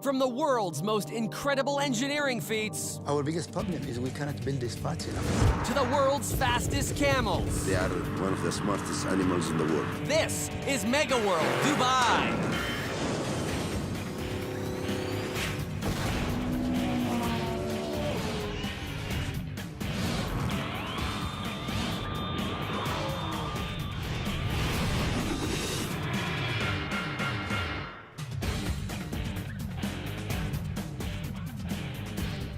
From the world's most incredible engineering feats Our biggest problem is we cannot build this fast enough. to the world's fastest camels, They are one of the smartest animals in the world. this is Mega World Dubai.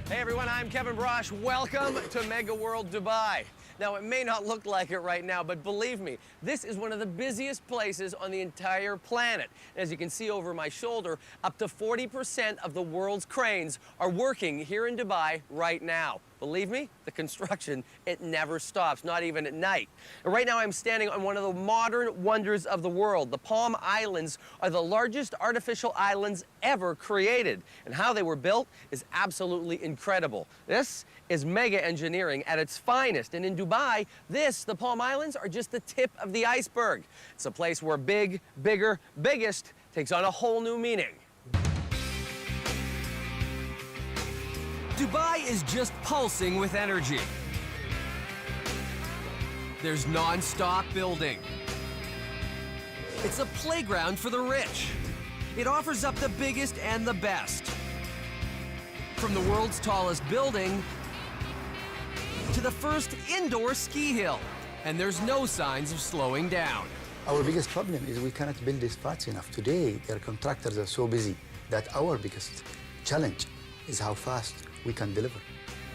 Hey everyone, I'm Kevin Brosh. Welcome to Mega World Dubai. Now, it may not look like it right now, but believe me, this is one of the busiest places on the entire planet. As you can see over my shoulder, up to 40% of the world's cranes are working here in Dubai right now. Believe me, the construction, it never stops, not even at night. And right now I'm standing on one of the modern wonders of the world. The Palm Islands are the largest artificial islands ever created. And how they were built is absolutely incredible. This is mega engineering at its finest. And in Dubai, the Palm Islands, are just the tip of the iceberg. It's a place where big, bigger, biggest takes on a whole new meaning. Dubai is just pulsing with energy. There's non-stop building. It's a playground for the rich. It offers up the biggest and the best. From the world's tallest building to the first indoor ski hill. And there's no signs of slowing down. Our biggest problem is we cannot build this fast enough. Today, their contractors are so busy that our biggest challenge is how fast we can deliver.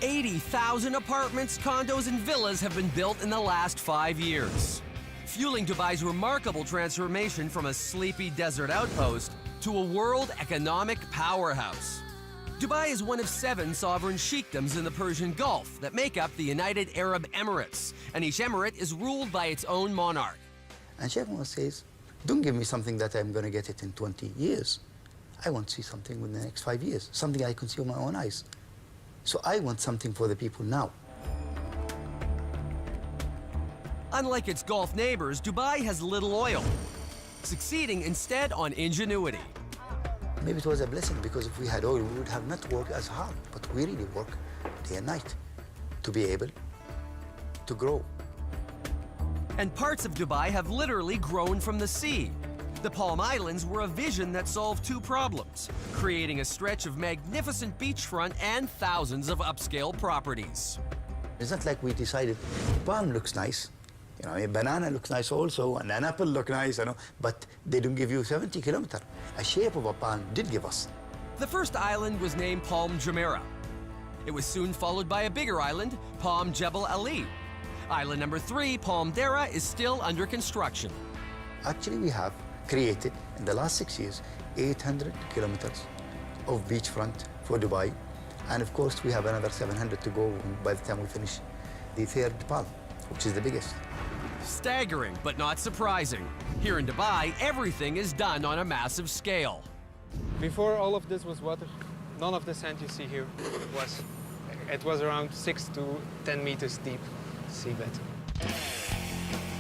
80,000 apartments, condos, and villas have been built in the last 5 years, fueling Dubai's remarkable transformation from a sleepy desert outpost to a world economic powerhouse. Dubai is one of 7 sovereign sheikdoms in the Persian Gulf that make up the United Arab Emirates, and each emirate is ruled by its own monarch. And Sheikh Mohammed says, don't give me something that I'm going to get it in 20 years. I want to see something within the next 5 years, something I can see with my own eyes. So I want something for the people now. Unlike its Gulf neighbors, Dubai has little oil, succeeding instead on ingenuity. Maybe it was a blessing, because if we had oil, we would have not worked as hard. But we really work day and night to be able to grow. And parts of Dubai have literally grown from the sea. The Palm Islands were a vision that solved 2 problems, creating a stretch of magnificent beachfront and thousands of upscale properties. It's not like we decided, palm looks nice, you know, a banana looks nice also, and an apple looks nice, you know, but they don't give you 70 kilometers. A shape of a palm did give us. The first island was named Palm Jumeirah. It was soon followed by a bigger island, Palm Jebel Ali. Island number 3, Palm Dara, is still under construction. Actually, we have created, in the last 6 years, 800 kilometers of beachfront for Dubai. And of course, we have another 700 to go by the time we finish the 3rd palm, which is the biggest. Staggering, but not surprising. Here in Dubai, everything is done on a massive scale. Before all of this was water, none of the sand you see here was. It was around 6 to 10 meters deep seabed.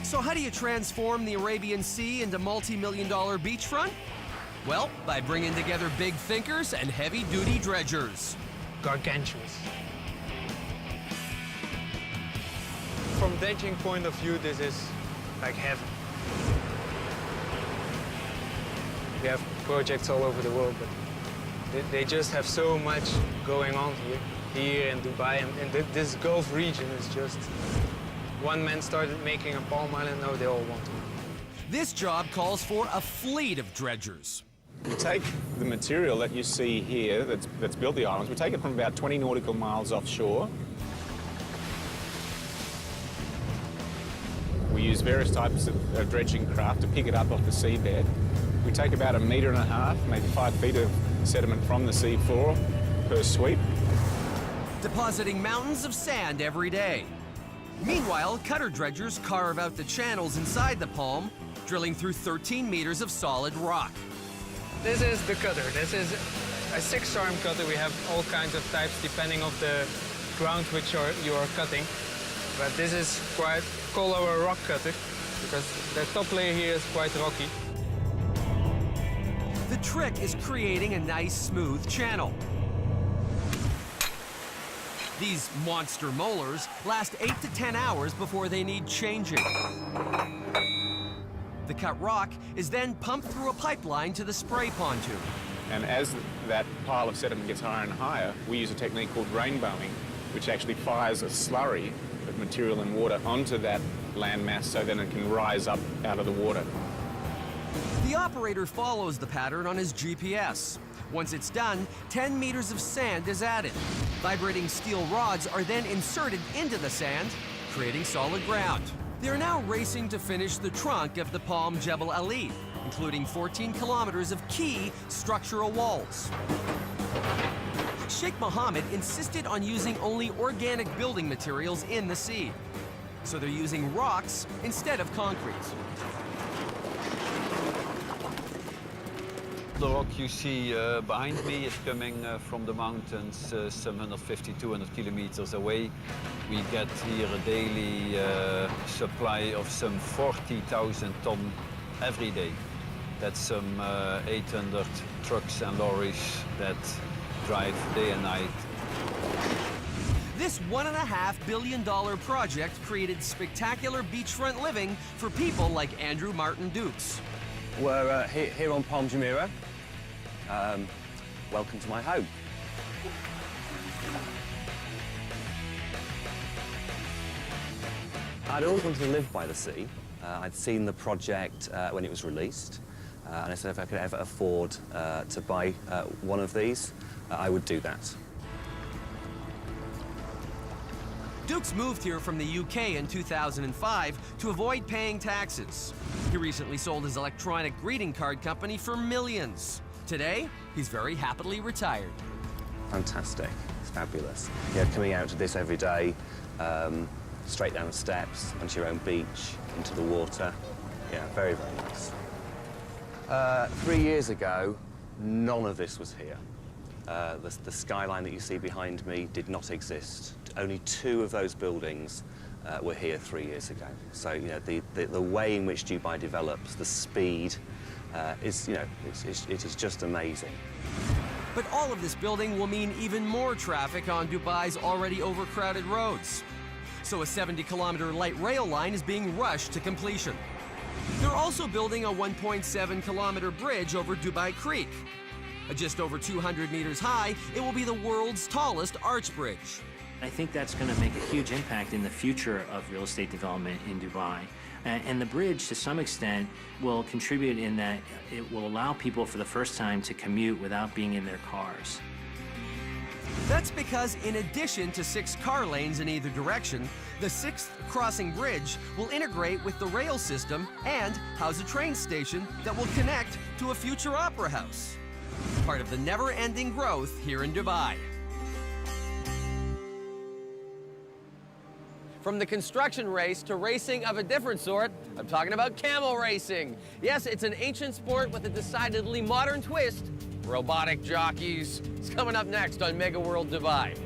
So how do you transform the Arabian Sea into multi-million-dollar beachfront? Well, by bringing together big thinkers and heavy-duty dredgers. Gargantuous. From dredging point of view, this is like heaven. We have projects all over the world, but they just have so much going on here in Dubai, and this Gulf region is just... One man started making a palm island, now they all want to. This job calls for a fleet of dredgers. We take the material that you see here that's built the islands, we take it from about 20 nautical miles offshore. We use various types of dredging craft to pick it up off the seabed. We take about 1.5 meters, maybe 5 feet of sediment from the sea floor per sweep. Depositing mountains of sand every day. Meanwhile, cutter dredgers carve out the channels inside the palm, drilling through 13 meters of solid rock. This is the cutter. This is a 6-arm cutter. We have all kinds of types depending on the ground which you are cutting. But this is called our rock cutter, because the top layer here is quite rocky. The trick is creating a nice, smooth channel. These monster molars last 8 to 10 hours before they need changing. The cut rock is then pumped through a pipeline to the spray pontoon. And as that pile of sediment gets higher and higher, we use a technique called rainbowing, which actually fires a slurry of material and water onto that landmass so then it can rise up out of the water. The operator follows the pattern on his GPS. Once it's done, 10 meters of sand is added. Vibrating steel rods are then inserted into the sand, creating solid ground. They're now racing to finish the trunk of the Palm Jebel Ali, including 14 kilometers of key structural walls. Sheikh Mohammed insisted on using only organic building materials in the sea. So they're using rocks instead of concrete. The rock you see behind me is coming from the mountains some 150, 200 kilometers away. We get here a daily supply of some 40,000 tons every day. That's some 800 trucks and lorries that drive day and night. This $1.5 billion project created spectacular beachfront living for people like Andrew Martin Dukes. We're here on Palm Jumeirah. Welcome to my home. I'd always wanted to live by the sea. I'd seen the project when it was released, and I said if I could ever afford to buy one of these, I would do that. Dukes moved here from the UK in 2005 to avoid paying taxes. He recently sold his electronic greeting card company for millions. Today, he's very happily retired. Fantastic. It's fabulous. Yeah, coming out to this every day, straight down the steps, onto your own beach, into the water. Yeah, very, very nice. 3 years ago, none of this was here. The skyline that you see behind me did not exist. Only 2 of those buildings were here 3 years ago. So, you know, the way in which Dubai develops, the speed, is, you know, it is just amazing. But all of this building will mean even more traffic on Dubai's already overcrowded roads. So a 70-kilometer light rail line is being rushed to completion. They're also building a 1.7-kilometer bridge over Dubai Creek. Just over 200 meters high, it will be the world's tallest arch bridge. I think that's going to make a huge impact in the future of real estate development in Dubai. And the bridge, to some extent, will contribute in that it will allow people for the first time to commute without being in their cars. That's because in addition to 6 car lanes in either direction, the 6th crossing bridge will integrate with the rail system and house a train station that will connect to a future opera house. Part of the never-ending growth here in Dubai. From the construction race to racing of a different sort, I'm talking about camel racing. Yes, it's an ancient sport with a decidedly modern twist. Robotic jockeys. It's coming up next on Mega World Dubai.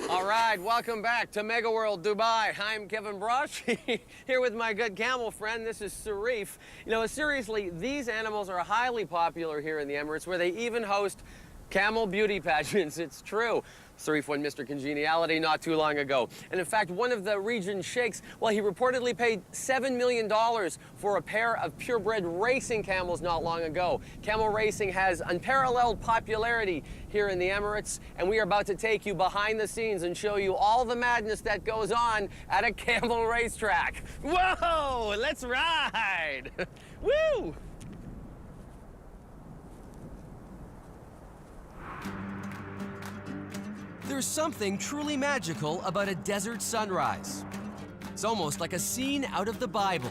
All right, welcome back to Mega World Dubai. I'm Kevin Brosh, here with my good camel friend. This is Sarif. You know, seriously, these animals are highly popular here in the Emirates, where they even host camel beauty pageants. It's true. Sarif won Mr. Congeniality not too long ago. And in fact, one of the region's sheikhs, well, he reportedly paid $7 million for a pair of purebred racing camels not long ago. Camel racing has unparalleled popularity here in the Emirates, and we are about to take you behind the scenes and show you all the madness that goes on at a camel racetrack. Whoa, let's ride. Woo! There's something truly magical about a desert sunrise. It's almost like a scene out of the Bible.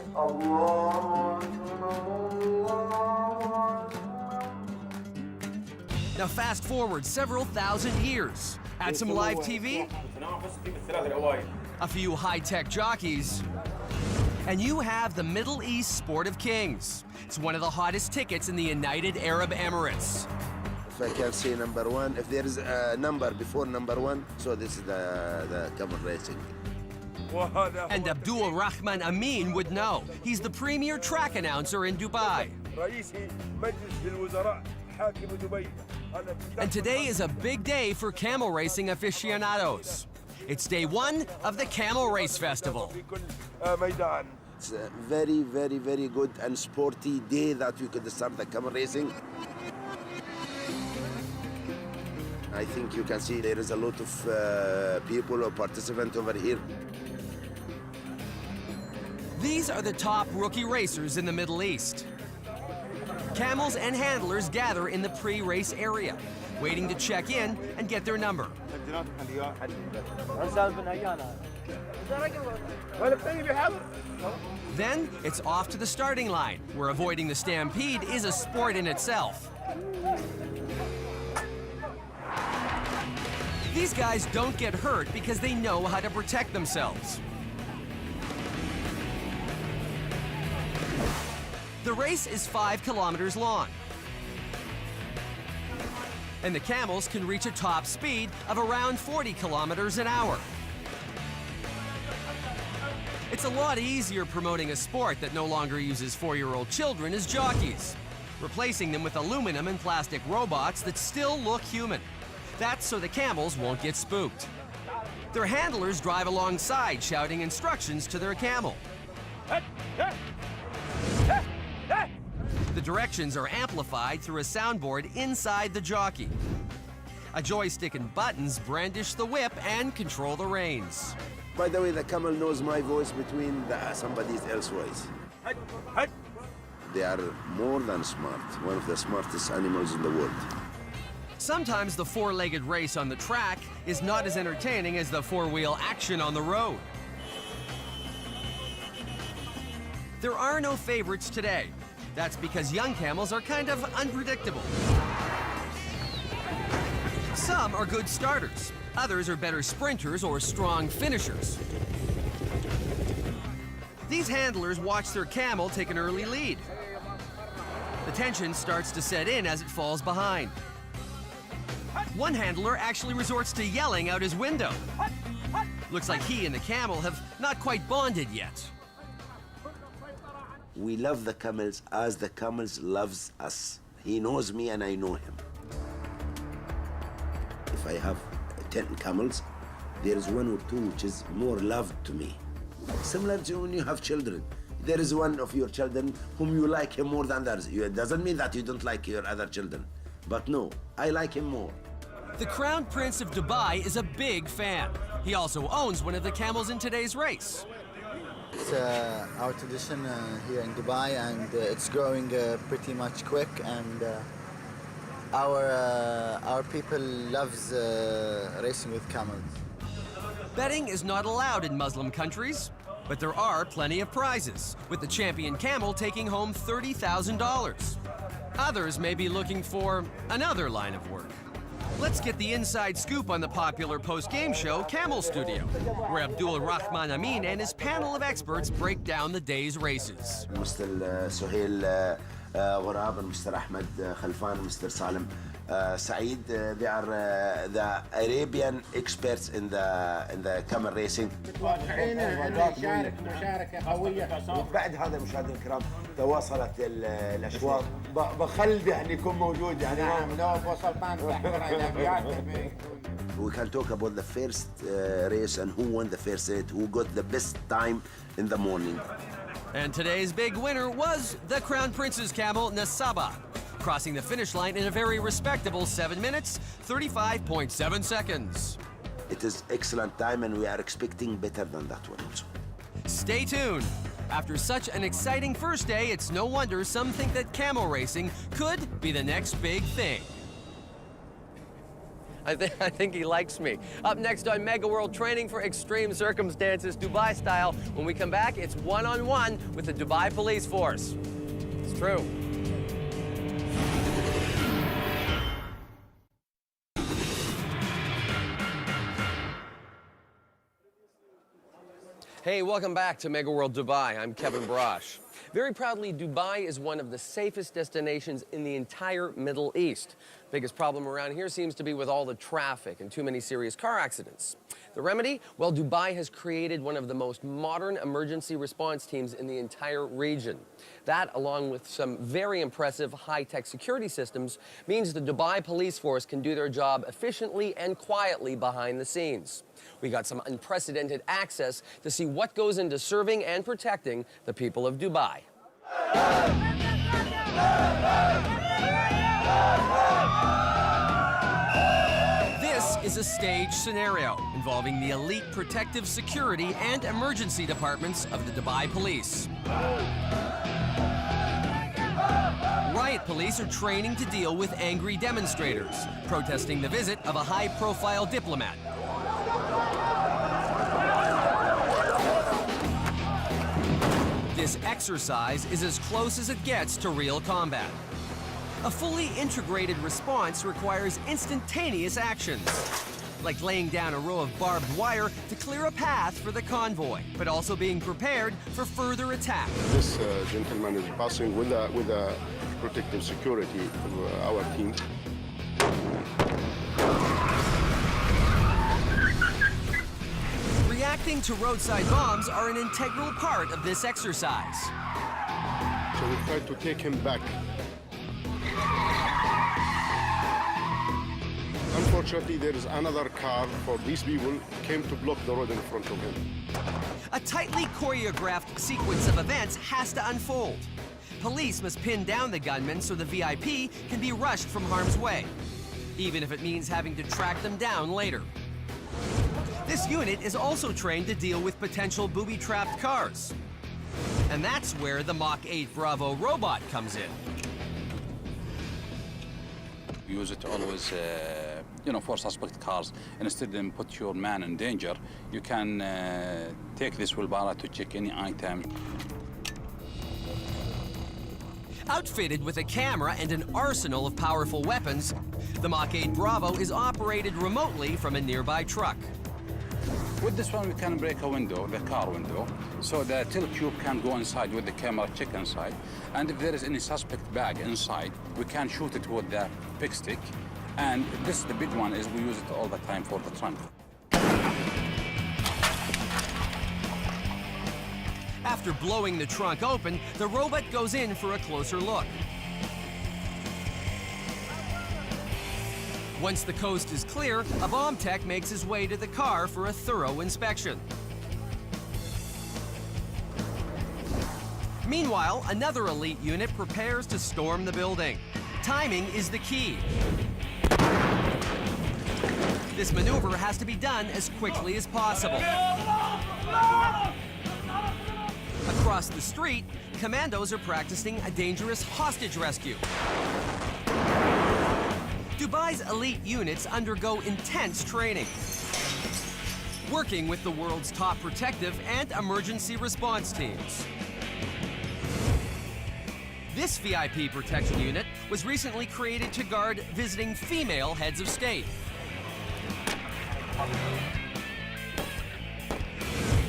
Now fast forward several thousand years. Add some live TV, a few high-tech jockeys, and you have the Middle East Sport of Kings. It's one of the hottest tickets in the United Arab Emirates. If I can say number 1, if there is a number before number 1, so this is the camel racing. And Abdul Rahman Amin would know. He's the premier track announcer in Dubai. And today is a big day for camel racing aficionados. It's day one of the Camel Race Festival. It's a very, very, very good and sporty day that we could start the camel racing. I think you can see there is a lot of people or participants over here. These are the top rookie racers in the Middle East. Camels and handlers gather in the pre-race area, waiting to check in and get their number. Then it's off to the starting line, where avoiding the stampede is a sport in itself. These guys don't get hurt because they know how to protect themselves. The race is 5 kilometers long. And the camels can reach a top speed of around 40 kilometers an hour. It's a lot easier promoting a sport that no longer uses 4-year-old children as jockeys, replacing them with aluminum and plastic robots that still look human. That's so the camels won't get spooked. Their handlers drive alongside, shouting instructions to their camel. The directions are amplified through a soundboard inside the jockey. A joystick and buttons brandish the whip and control the reins. By the way, the camel knows my voice between somebody else's voice. They are more than smart, one of the smartest animals in the world. Sometimes the 4-legged race on the track is not as entertaining as the 4-wheel action on the road. There are no favorites today. That's because young camels are kind of unpredictable. Some are good starters. Others are better sprinters or strong finishers. These handlers watch their camel take an early lead. The tension starts to set in as it falls behind. One handler actually resorts to yelling out his window. Looks like he and the camel have not quite bonded yet. We love the camels as the camels loves us. He knows me and I know him. If I have 10 camels, there is 1 or 2 which is more loved to me. Similar to when you have children. There is one of your children whom you like him more than others. It doesn't mean that you don't like your other children. But no, I like him more. The Crown Prince of Dubai is a big fan. He also owns one of the camels in today's race. It's our tradition here in Dubai, and it's growing pretty much quick. And our people loves racing with camels. Betting is not allowed in Muslim countries, but there are plenty of prizes, with the champion camel taking home $30,000. Others may be looking for another line of work. Let's get the inside scoop on the popular post-game show, Camel Studio, where Abdul Rahman Amin and his panel of experts break down the day's races. Mr. Suhail Ghurab and Mr. Ahmed Khalfan, Mr. Salim Saeed, they are the Arabian experts in the camel racing. بعد هذا مشاهدينا الكرام تواصلت الاشواط بخلد يعني يكون موجود يعني نعم لو وصلت We can talk about the first race and who won the first race, who got the best time in the morning. And today's big winner was the Crown Prince's camel, Nasaba, crossing the finish line in a very respectable 7 minutes, 35.7 seconds. It is excellent time and we are expecting better than that one also. Stay tuned. After such an exciting first day, it's no wonder some think that camel racing could be the next big thing. I think he likes me. Up next on Mega World, training for extreme circumstances, Dubai style. When we come back, it's one-on-one with the Dubai police force. It's true. Hey, welcome back to Mega World Dubai. I'm Kevin Brosh. Very proudly, Dubai is one of the safest destinations in the entire Middle East. Biggest problem around here seems to be with all the traffic and too many serious car accidents. The remedy? Well, Dubai has created one of the most modern emergency response teams in the entire region. That, along with some very impressive high-tech security systems, means the Dubai police force can do their job efficiently and quietly behind the scenes. We got some unprecedented access to see what goes into serving and protecting the people of Dubai. This is a staged scenario involving the elite protective security and emergency departments of the Dubai police. Riot police are training to deal with angry demonstrators, protesting the visit of a high-profile diplomat. This exercise is as close as it gets to real combat. A fully integrated response requires instantaneous actions, like laying down a row of barbed wire to clear a path for the convoy, but also being prepared for further attack. This gentleman is passing with a protective security of our team. Reacting to roadside bombs are an integral part of this exercise. So we try to take him back. Unfortunately, there is another car for these people came to block the road in front of him. A tightly choreographed sequence of events has to unfold. Police must pin down the gunman so the VIP can be rushed from harm's way, even if it means having to track them down later. This unit is also trained to deal with potential booby-trapped cars. And that's where the Mach 8 Bravo robot comes in. Use it always, for suspect cars. Instead of put your man in danger, you can take this wheelbarrow to check any item. Outfitted with a camera and an arsenal of powerful weapons, the Mach 8 Bravo is operated remotely from a nearby truck. With this one, we can break a window, the car window, so the tilt tube can go inside with the camera, check inside. And if there is any suspect bag inside, we can shoot it with the pick stick. And this, the big one, is we use it all the time for the trunk. After blowing the trunk open, the robot goes in for a closer look. Once the coast is clear, a bomb tech makes his way to the car for a thorough inspection. Meanwhile, another elite unit prepares to storm the building. Timing is the key. This maneuver has to be done as quickly as possible. Across the street, commandos are practicing a dangerous hostage rescue. Dubai's elite units undergo intense training, working with the world's top protective and emergency response teams. This VIP protection unit was recently created to guard visiting female heads of state.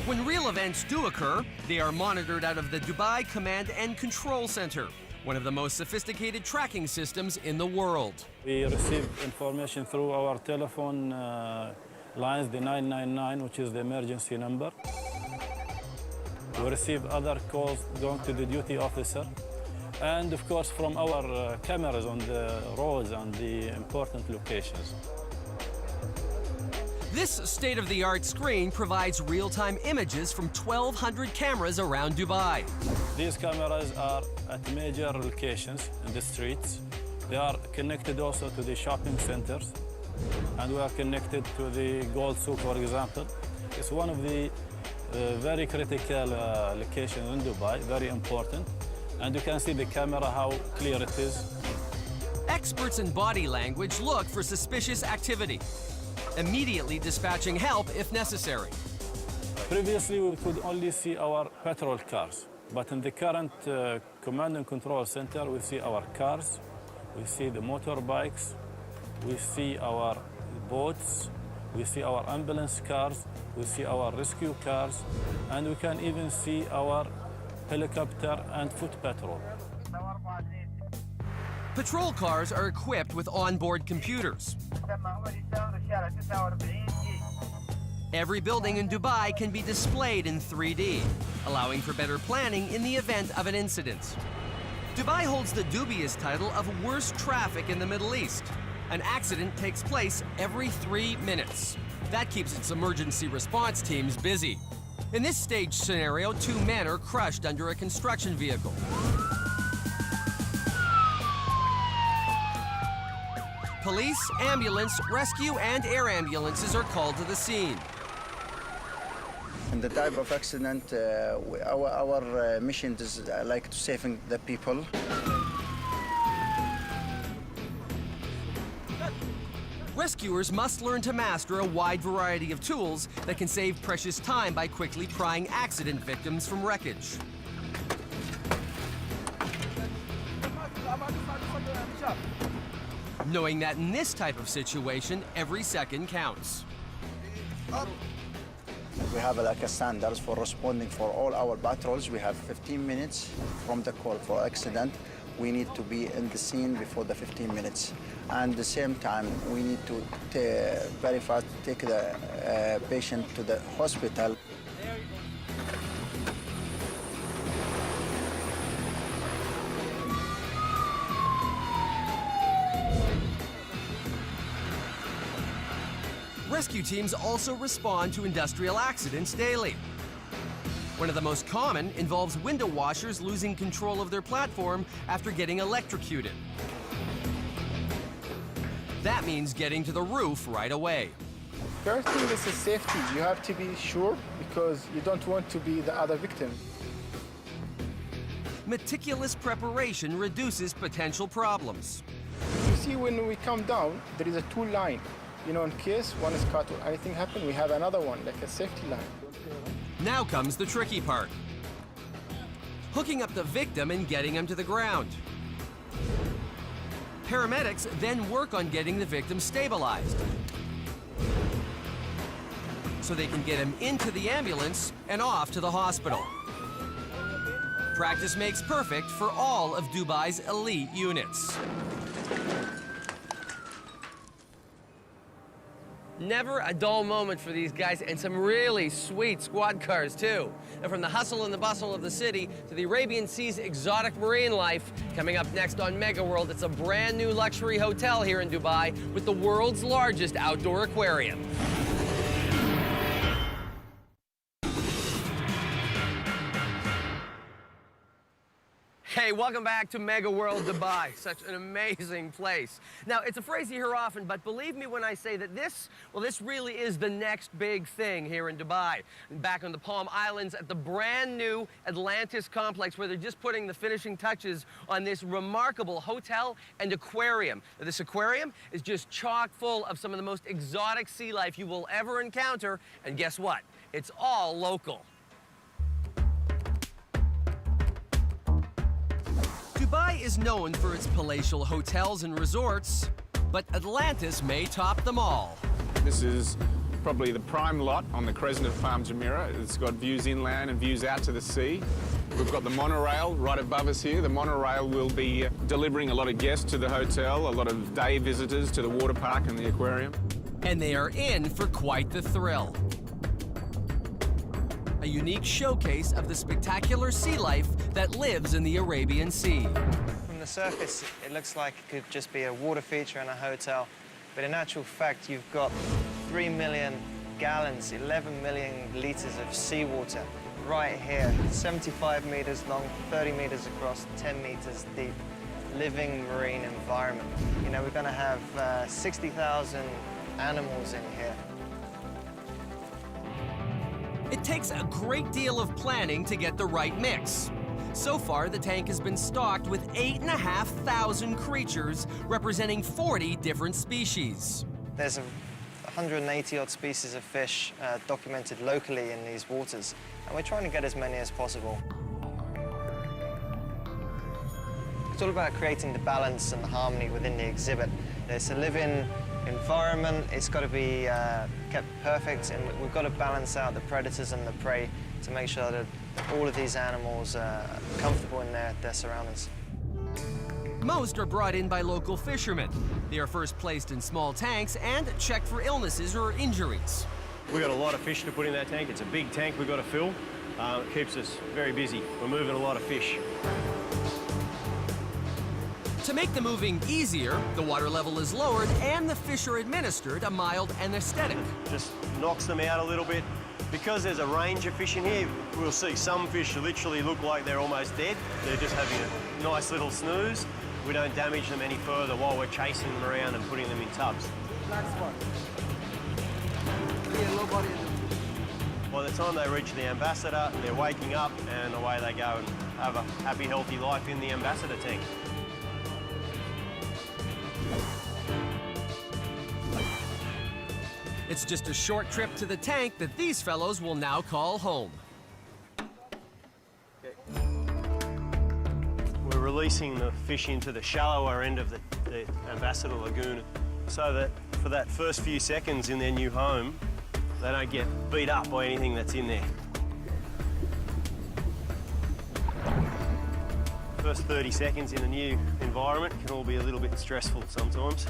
When real events do occur, they are monitored out of the Dubai Command and Control Center, one of the most sophisticated tracking systems in the world. We receive information through our telephone lines, the 999, which is the emergency number. We receive other calls going to the duty officer. And of course, from our cameras on the roads and the important locations. This state-of-the-art screen provides real-time images from 1,200 cameras around Dubai. These cameras are at major locations in the streets. They are connected also to the shopping centers, and we are connected to the Gold Souk, for example. It's one of the very critical locations in Dubai, very important. And you can see the camera, how clear it is. Experts in body language look for suspicious activity, immediately dispatching help if necessary. Previously, we could only see our patrol cars, but in the current command and control center, we see our cars, we see the motorbikes, we see our boats, we see our ambulance cars, we see our rescue cars, and we can even see our helicopter, and foot patrol. Patrol cars are equipped with onboard computers. Every building in Dubai can be displayed in 3D, allowing for better planning in the event of an incident. Dubai holds the dubious title of worst traffic in the Middle East. An accident takes place every 3 minutes. That keeps its emergency response teams busy. In this staged scenario, 2 men are crushed under a construction vehicle. Police, ambulance, rescue, and air ambulances are called to the scene. In the type of accident, our mission is like to saving the people. Rescuers must learn to master a wide variety of tools that can save precious time by quickly prying accident victims from wreckage. Knowing that in this type of situation, every second counts. We have like a standards for responding for all our patrols. We have 15 minutes from the call for accident. We need to be in the scene before the 15 minutes. And at the same time, we need to very fast take the patient to the hospital. Rescue teams also respond to industrial accidents daily. One of the most common involves window washers losing control of their platform after getting electrocuted. That means getting to the roof right away. First thing is safety. You have to be sure because you don't want to be the other victim. Meticulous preparation reduces potential problems. You see, when we come down, there is a tool line. You know, in case one is cut or anything happen, we have another one, like a safety line. Now comes the tricky part. Hooking up the victim and getting him to the ground. Paramedics then work on getting the victim stabilized so they can get him into the ambulance and off to the hospital. Practice makes perfect for all of Dubai's elite units. Never a dull moment for these guys, and some really sweet squad cars, too. And from the hustle and the bustle of the city to the Arabian Sea's exotic marine life, coming up next on Mega World, it's a brand new luxury hotel here in Dubai with the world's largest outdoor aquarium. Hey, welcome back to Mega World Dubai. Such an amazing place. Now, it's a phrase you hear often, but believe me when I say that this really is the next big thing here in Dubai. Back on the Palm Islands at the brand new Atlantis complex, where they're just putting the finishing touches on this remarkable hotel and aquarium. Now, this aquarium is just chock full of some of the most exotic sea life you will ever encounter, and guess what? It's all local. Dubai is known for its palatial hotels and resorts, but Atlantis may top them all. This is probably the prime lot on the crescent of Palm Jumeirah. It's got views inland and views out to the sea. We've got the monorail right above us here. The monorail will be delivering a lot of guests to the hotel, a lot of day visitors to the water park and the aquarium. And they are in for quite the thrill. A unique showcase of the spectacular sea life that lives in the Arabian Sea. From the surface, it looks like it could just be a water feature in a hotel, but in actual fact, you've got 3 million gallons, 11 million liters of seawater right here, 75 meters long, 30 meters across, 10 meters deep, living marine environment. You know, we're going to have 60,000 animals in here. It takes a great deal of planning to get the right mix. So far, the tank has been stocked with 8,500 creatures representing 40 different species. There's 180-odd species of fish documented locally in these waters, and we're trying to get as many as possible. It's all about creating the balance and the harmony within the exhibit. It's a living environment. It's got to be kept perfect, and we've got to balance out the predators and the prey to make sure that all of these animals are comfortable in their surroundings. Most are brought in by local fishermen. They are first placed in small tanks and checked for illnesses or injuries. We've got a lot of fish to put in that tank. It's a big tank we've got to fill. It keeps us very busy. We're moving a lot of fish. To make the moving easier, the water level is lowered and the fish are administered a mild anesthetic. Just knocks them out a little bit. Because there's a range of fish in here, we'll see some fish literally look like they're almost dead. They're just having a nice little snooze. We don't damage them any further while we're chasing them around and putting them in tubs. Next one. By the time they reach the ambassador, they're waking up and away they go and have a happy, healthy life in the ambassador tank. It's just a short trip to the tank that these fellows will now call home. We're releasing the fish into the shallower end of the Ambassador Lagoon so that for that first few seconds in their new home, they don't get beat up by anything that's in there. First 30 seconds in a new environment can all be a little bit stressful sometimes.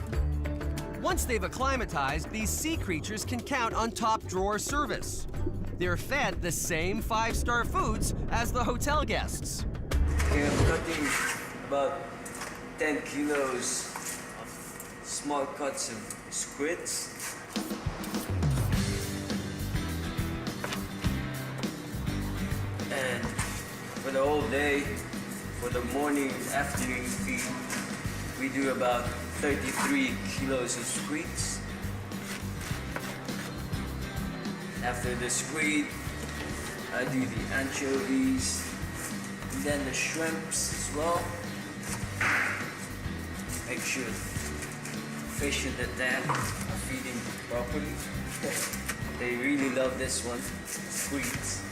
Once they've acclimatized, these sea creatures can count on top drawer service. They're fed the same 5-star foods as the hotel guests. Here I'm cutting about 10 kilos of small cuts of squids. And for the whole day, for the morning and afternoon feed, we do about 33 kilos of squids. After the squid, I do the anchovies, and then the shrimps as well. Make sure fish in the tank are feeding properly. They really love this one, squids.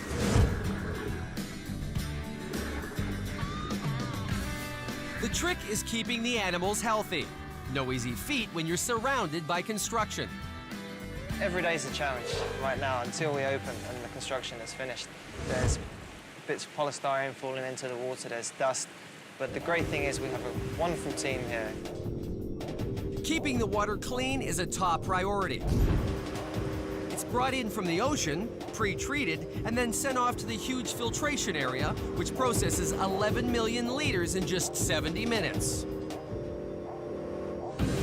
The trick is keeping the animals healthy. No easy feat when you're surrounded by construction. Every day is a challenge right now until we open and the construction is finished. There's bits of polystyrene falling into the water, there's dust. But the great thing is we have a wonderful team here. Keeping the water clean is a top priority. It's brought in from the ocean, pre-treated, and then sent off to the huge filtration area, which processes 11 million liters in just 70 minutes.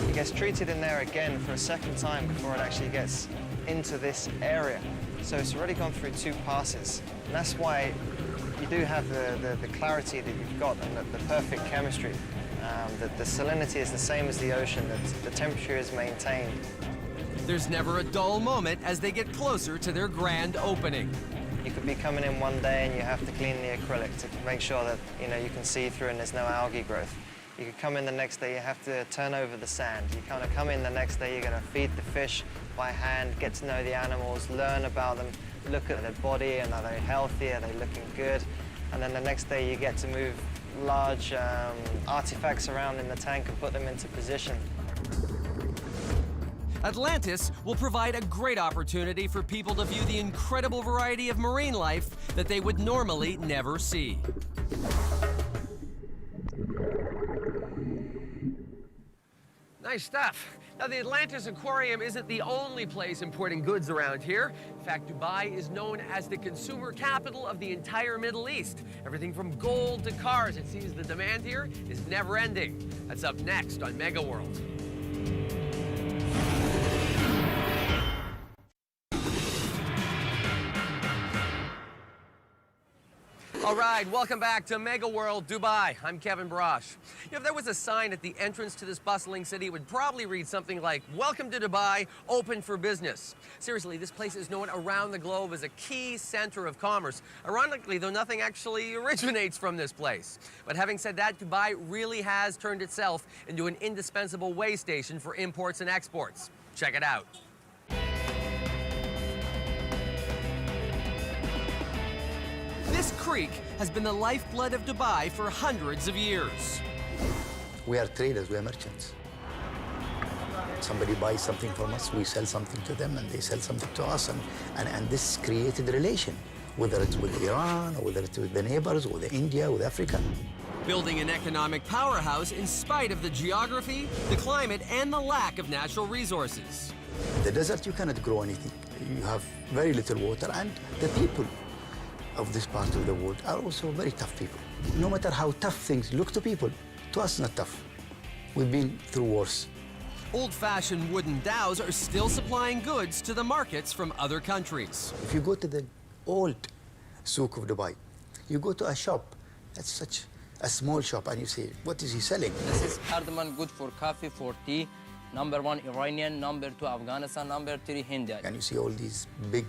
It gets treated in there again for a second time before it actually gets into this area. So it's already gone through 2 passes. And that's why you do have the clarity that you've got and the perfect chemistry. The salinity is the same as the ocean, the temperature is maintained. There's never a dull moment as they get closer to their grand opening. You could be coming in one day and you have to clean the acrylic to make sure that you can see through and there's no algae growth. You could come in the next day, you have to turn over the sand. You kind of come in the next day, you're going to feed the fish by hand, get to know the animals, learn about them, look at their body, and are they healthy, are they looking good? And then the next day you get to move large artifacts around in the tank and put them into position. Atlantis will provide a great opportunity for people to view the incredible variety of marine life that they would normally never see. Nice stuff. Now, the Atlantis Aquarium isn't the only place importing goods around here. In fact, Dubai is known as the consumer capital of the entire Middle East. Everything from gold to cars. It seems the demand here is never ending. That's up next on Mega World. All right, welcome back to Mega World Dubai. I'm Kevin Brosh. If there was a sign at the entrance to this bustling city, it would probably read something like, "Welcome to Dubai, open for business." Seriously, this place is known around the globe as a key center of commerce. Ironically, though, nothing actually originates from this place. But having said that, Dubai really has turned itself into an indispensable way station for imports and exports. Check it out. This creek has been the lifeblood of Dubai for hundreds of years. We are traders, we are merchants. Somebody buys something from us, we sell something to them, and they sell something to us, and this created a relation, whether it's with Iran, or whether it's with the neighbors, or with India, with Africa. Building an economic powerhouse in spite of the geography, the climate, and the lack of natural resources. The desert, you cannot grow anything. You have very little water, and the people of this part of the world are also very tough people. No matter how tough things look to people, to us, not tough. We've been through wars. Old-fashioned wooden dhows are still supplying goods to the markets from other countries. If you go to the old souk of Dubai, you go to a shop, that's such a small shop, and you say, what is he selling? This is cardamom, good for coffee, for tea. Number 1 Iranian, number 2 Afghanistan, number 3 Hindi. And you see all these big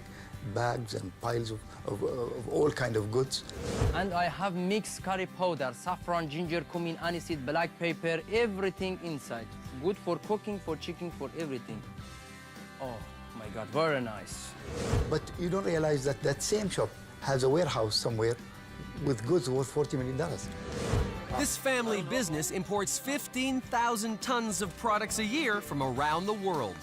bags and piles of all kind of goods. And I have mixed curry powder, saffron, ginger, cumin, aniseed, black pepper, everything inside. Good for cooking, for chicken, for everything. Oh my God, very nice. But you don't realize that that same shop has a warehouse somewhere with goods worth $40 million. This family business imports 15,000 tons of products a year from around the world.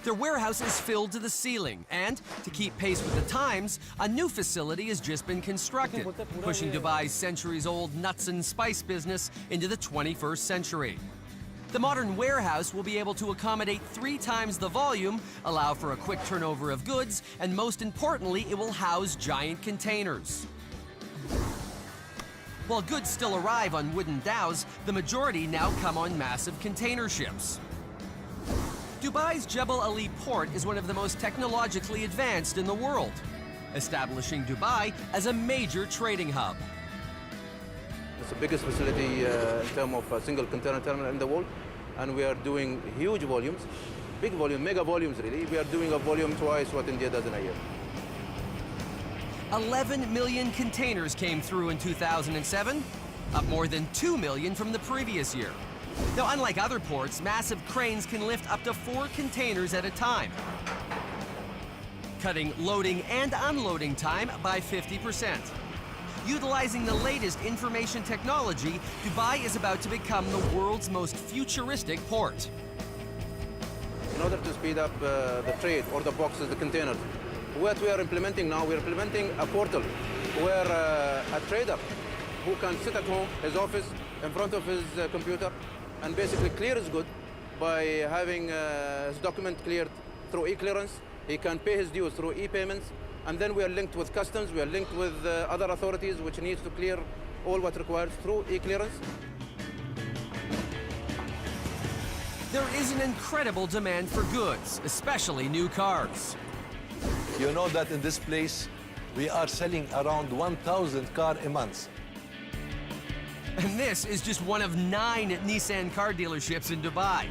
Their warehouse is filled to the ceiling, and to keep pace with the times, a new facility has just been constructed, pushing Dubai's centuries-old nuts and spice business into the 21st century. The modern warehouse will be able to accommodate 3 times the volume, allow for a quick turnover of goods, and most importantly, it will house giant containers. While goods still arrive on wooden dhows, the majority now come on massive container ships. Dubai's Jebel Ali port is one of the most technologically advanced in the world, establishing Dubai as a major trading hub. It's the biggest facility in terms of a single container terminal in the world, and we are doing huge volumes, big volume, mega volumes really. We are doing a volume twice what India does in a year. 11 million containers came through in 2007, up more than 2 million from the previous year. Now, unlike other ports, massive cranes can lift up to 4 containers at a time, cutting loading and unloading time by 50%. Utilizing the latest information technology, Dubai is about to become the world's most futuristic port. In order to speed up the trade or the boxes, the containers, what we are implementing now, we're implementing a portal where a trader who can sit at home, his office, in front of his computer, and basically clear his good by having his document cleared through e-clearance. He can pay his dues through e-payments, and then we are linked with customs, we are linked with other authorities which needs to clear all what required through e-clearance. There is an incredible demand for goods, especially new cars. You know that in this place, we are selling around 1,000 cars a month. And this is just one of 9 Nissan car dealerships in Dubai.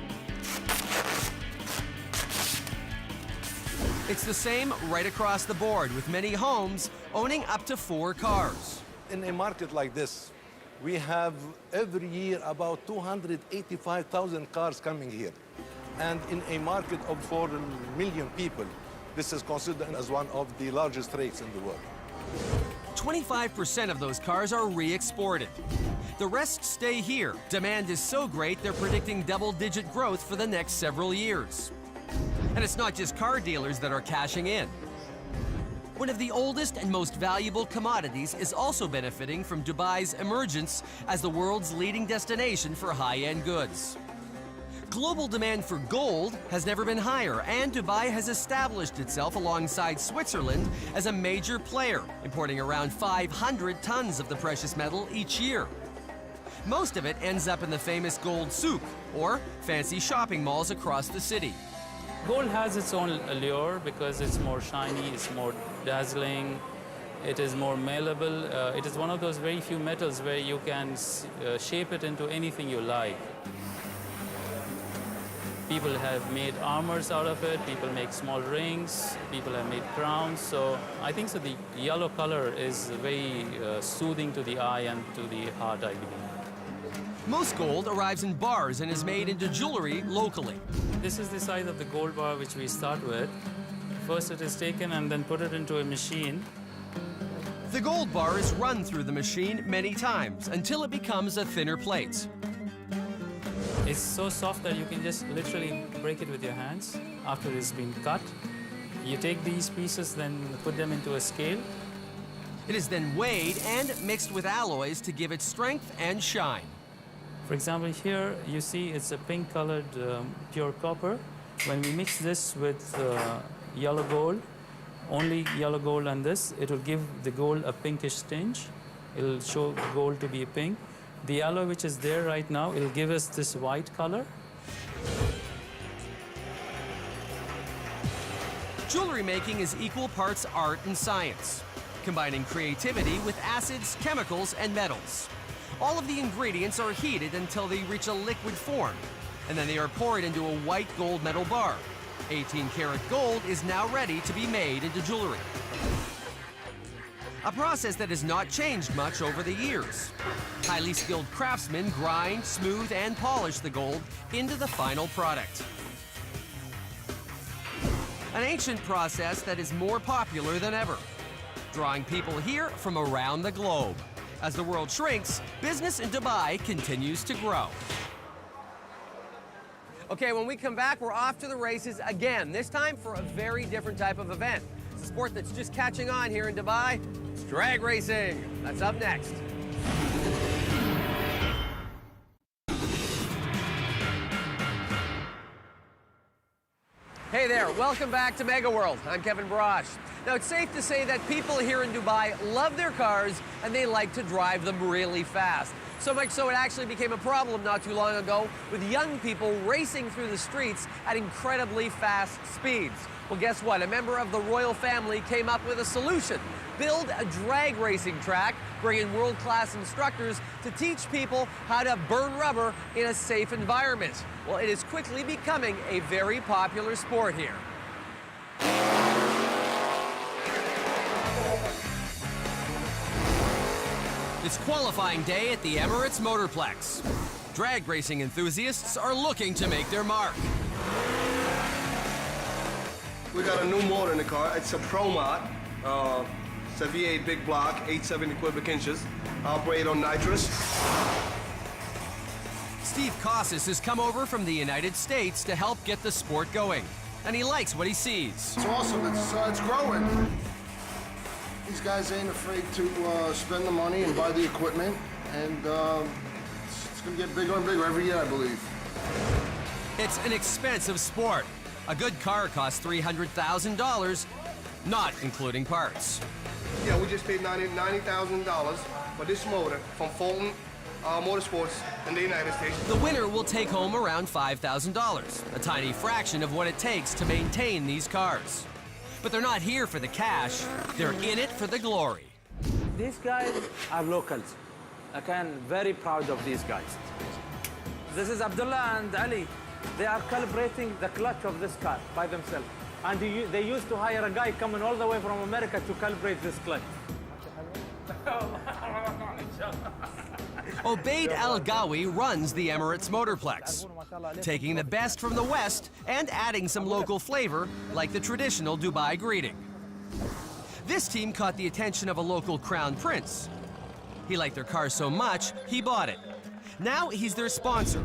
It's the same right across the board, with many homes owning up to 4 cars. In a market like this, we have every year about 285,000 cars coming here. And in a market of 4 million people, this is considered as one of the largest rates in the world. 25% of those cars are re-exported. The rest stay here. Demand is so great, they're predicting double-digit growth for the next several years. And it's not just car dealers that are cashing in. One of the oldest and most valuable commodities is also benefiting from Dubai's emergence as the world's leading destination for high-end goods. Global demand for gold has never been higher, and Dubai has established itself alongside Switzerland as a major player, importing around 500 tons of the precious metal each year. Most of it ends up in the famous gold souk, or fancy shopping malls across the city. Gold has its own allure because it's more shiny, it's more dazzling, it is more malleable. It is one of those very few metals where you can shape it into anything you like. People have made armors out of it, people make small rings, people have made crowns. So I think so the yellow color is very soothing to the eye and to the heart, I believe. Most gold arrives in bars and is made into jewelry locally. This is the size of the gold bar which we start with. First it is taken and then put it into a machine. The gold bar is run through the machine many times until it becomes a thinner plate. It's so soft that you can just literally break it with your hands after it's been cut. You take these pieces, then put them into a scale. It is then weighed and mixed with alloys to give it strength and shine. For example, here you see it's a pink-colored pure copper. When we mix this with yellow gold, only yellow gold and this, it will give the gold a pinkish tinge. It'll show gold to be pink. The alloy which is there right now, it'll give us this white color. Jewelry making is equal parts art and science, combining creativity with acids, chemicals, and metals. All of the ingredients are heated until they reach a liquid form, and then they are poured into a white gold metal bar. 18-karat gold is now ready to be made into jewelry. A process that has not changed much over the years. Highly skilled craftsmen grind, smooth, and polish the gold into the final product. An ancient process that is more popular than ever, drawing people here from around the globe. As the world shrinks, business in Dubai continues to grow. Okay, when we come back, we're off to the races again, this time for a very different type of event. It's a sport that's just catching on here in Dubai. It's drag racing. That's up next. Hey there, welcome back to Mega World. I'm Kevin Brosh. Now, it's safe to say that people here in Dubai love their cars and they like to drive them really fast. So much so it actually became a problem not too long ago with young people racing through the streets at incredibly fast speeds. Well, guess what? A member of the royal family came up with a solution. Build a drag racing track, bring in world-class instructors to teach people how to burn rubber in a safe environment. Well, it is quickly becoming a very popular sport here. It's qualifying day at the Emirates Motorplex. Drag racing enthusiasts are looking to make their mark. We got a new motor in the car. It's a Pro Mod. It's a V8 big block, 870 cubic inches. Operate on nitrous. Steve Casas has come over from the United States to help get the sport going, and he likes what he sees. It's awesome. It's growing. These guys ain't afraid to spend the money and buy the equipment, and it's going to get bigger and bigger every year, I believe. It's an expensive sport. A good car costs $300,000, not including parts. Yeah, we just paid $90,000 for this motor from Fulton Motorsports in the United States. The winner will take home around $5,000, a tiny fraction of what it takes to maintain these cars. But they're not here for the cash, they're in it for the glory. These guys are locals. I'm very proud of these guys. This is Abdullah and Ali. They are calibrating the clutch of this car by themselves. And they used to hire a guy coming all the way from America to calibrate this clutch. Obaid Al-Gawi runs the Emirates Motorplex, taking the best from the West and adding some local flavor, like the traditional Dubai greeting. This team caught the attention of a local crown prince. He liked their car so much, he bought it. Now he's their sponsor.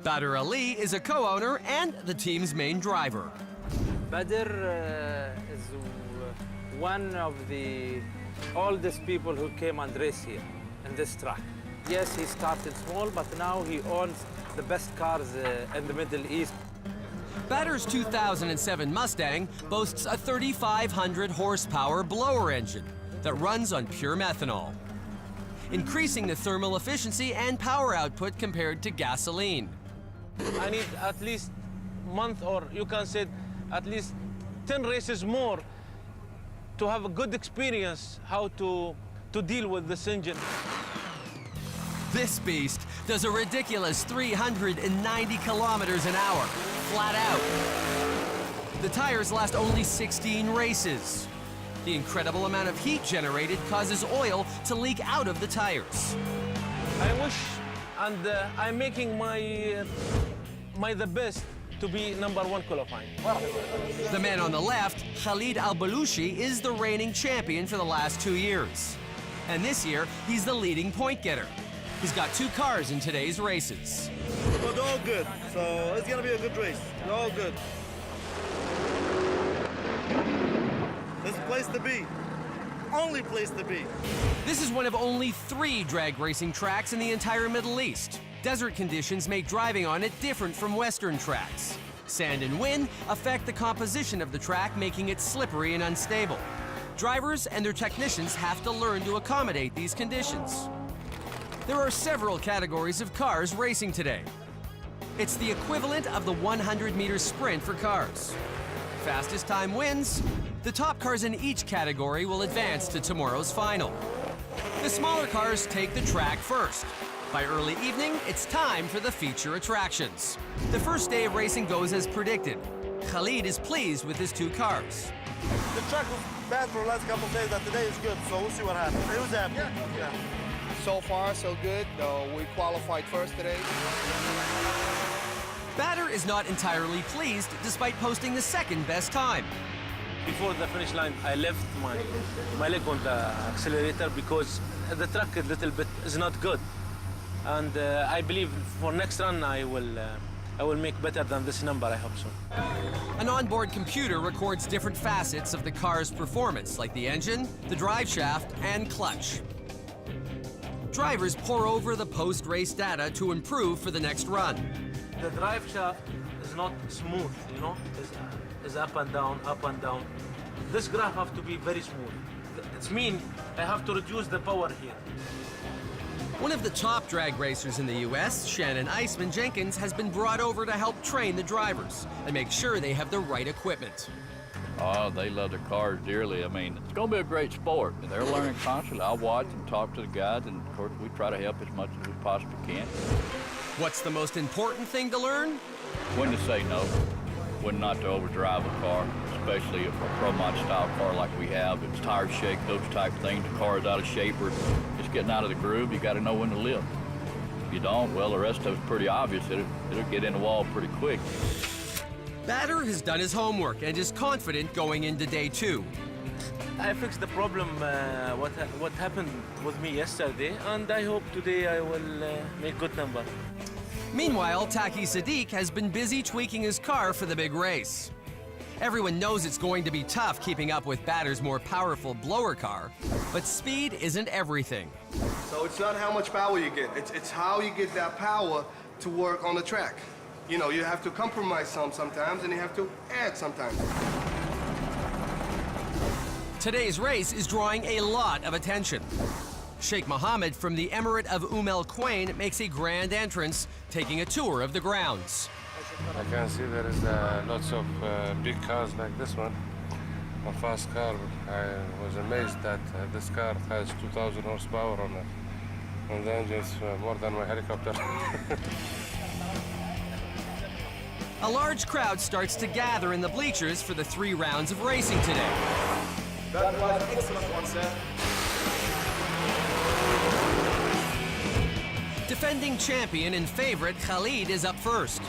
Badr Ali is a co-owner and the team's main driver. Badr is one of the oldest people who came and raced here in this track. Yes, he started small, but now he owns the best cars in the Middle East. Badr's 2007 Mustang boasts a 3,500 horsepower blower engine that runs on pure methanol, increasing the thermal efficiency and power output compared to gasoline. I need at least a month, or you can say at least 10 races more to have a good experience how to deal with this engine. This beast does a ridiculous 390 kilometers an hour, flat out. The tires last only 16 races. The incredible amount of heat generated causes oil to leak out of the tires. I wish, and I'm making my the best to be #1 qualifying. The man on the left, Khalid Al-Balushi, is the reigning champion for the last 2 years. And this year, he's the leading point getter. He's got 2 cars in today's races. So they're all good. So it's gonna be a good race. They're all good. This is the place to be. Only place to be. This is one of only 3 drag racing tracks in the entire Middle East. Desert conditions make driving on it different from Western tracks. Sand and wind affect the composition of the track, making it slippery and unstable. Drivers and their technicians have to learn to accommodate these conditions. There are several categories of cars racing today. It's the equivalent of the 100-meter sprint for cars. Fastest time wins. The top cars in each category will advance to tomorrow's final. The smaller cars take the track first. By early evening, it's time for the feature attractions. The first day of racing goes as predicted. Khalid is pleased with his 2 cars. The track was bad for the last couple of days, but today is good, so we'll see what happens. It was happy. Yeah. So far, so good. We qualified first today. Bader is not entirely pleased despite posting the second best time. Before the finish line, I left my leg on the accelerator because the track a little bit is not good. And I believe for next run I will make better than this number, I hope so. An onboard computer records different facets of the car's performance, like the engine, the drive shaft, and clutch. Drivers pore over the post-race data to improve for the next run. The drive shaft is not smooth, you know, is up and down, up and down. This graph have to be very smooth. It means I have to reduce the power here. One of the top drag racers in the U.S., Shannon Iceman Jenkins, has been brought over to help train the drivers and make sure they have the right equipment. Oh, they love their cars dearly. I mean, it's going to be a great sport. They're learning constantly. I watch and talk to the guys, and of course, we try to help as much as we possibly can. What's the most important thing to learn? When to say no, when not to overdrive a car, especially a Pro Mod style car like we have. It's tire shake, those type of things. The car is out of shape or just getting out of the groove. You got to know when to lift. If you don't, well, the rest of it's pretty obvious. It'll get in the wall pretty quick. Bader has done his homework and is confident going into day 2. I fixed the problem, what happened with me yesterday, and I hope today I will make good number. Meanwhile, Taki Sadiq has been busy tweaking his car for the big race. Everyone knows it's going to be tough keeping up with Bader's more powerful blower car, but speed isn't everything. So it's not how much power you get, it's how you get that power to work on the track. You know, you have to compromise sometimes, and you have to add sometimes. Today's race is drawing a lot of attention. Sheikh Mohammed from the Emirate of Al Quwain makes a grand entrance, taking a tour of the grounds. I can see there is lots of big cars like this one, a fast car. I was amazed that this car has 2,000 horsepower on it, and the engine is more than my helicopter. A large crowd starts to gather in the bleachers for the 3 rounds of racing today. That was an excellent one, sir. Defending champion and favorite Khalid is up first.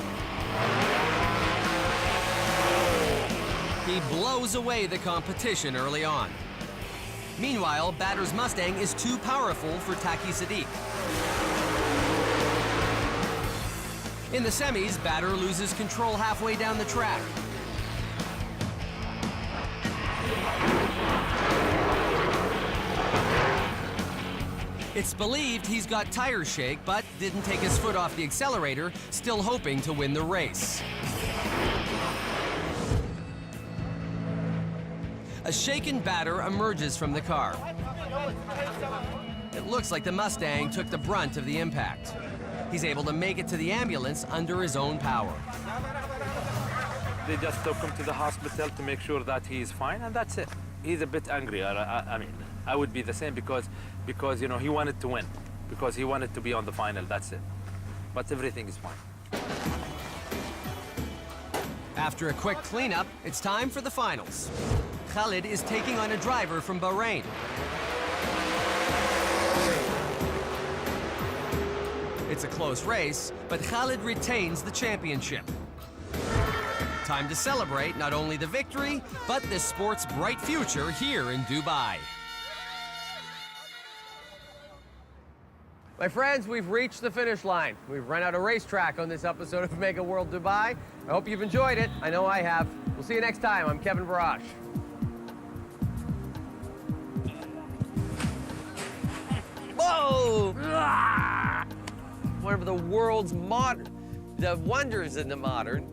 He blows away the competition early on. Meanwhile, Bader's Mustang is too powerful for Taki Sadiq. In the semis, Bader loses control halfway down the track. It's believed he's got tire shake, but didn't take his foot off the accelerator, still hoping to win the race. A shaken Bader emerges from the car. It looks like the Mustang took the brunt of the impact. He's able to make it to the ambulance under his own power. They just took him to the hospital to make sure that he is fine, and that's it. He's a bit angry. I mean, I would be the same because you know, he wanted to win, because he wanted to be on the final, that's it. But everything is fine. After a quick cleanup, it's time for the finals. Khalid is taking on a driver from Bahrain. It's a close race, but Khalid retains the championship. Time to celebrate not only the victory, but the sport's bright future here in Dubai. My friends, we've reached the finish line. We've run out of racetrack on this episode of Mega World Dubai. I hope you've enjoyed it. I know I have. We'll see you next time. I'm Kevin Barash. Whoa! One of the world's the wonders in the modern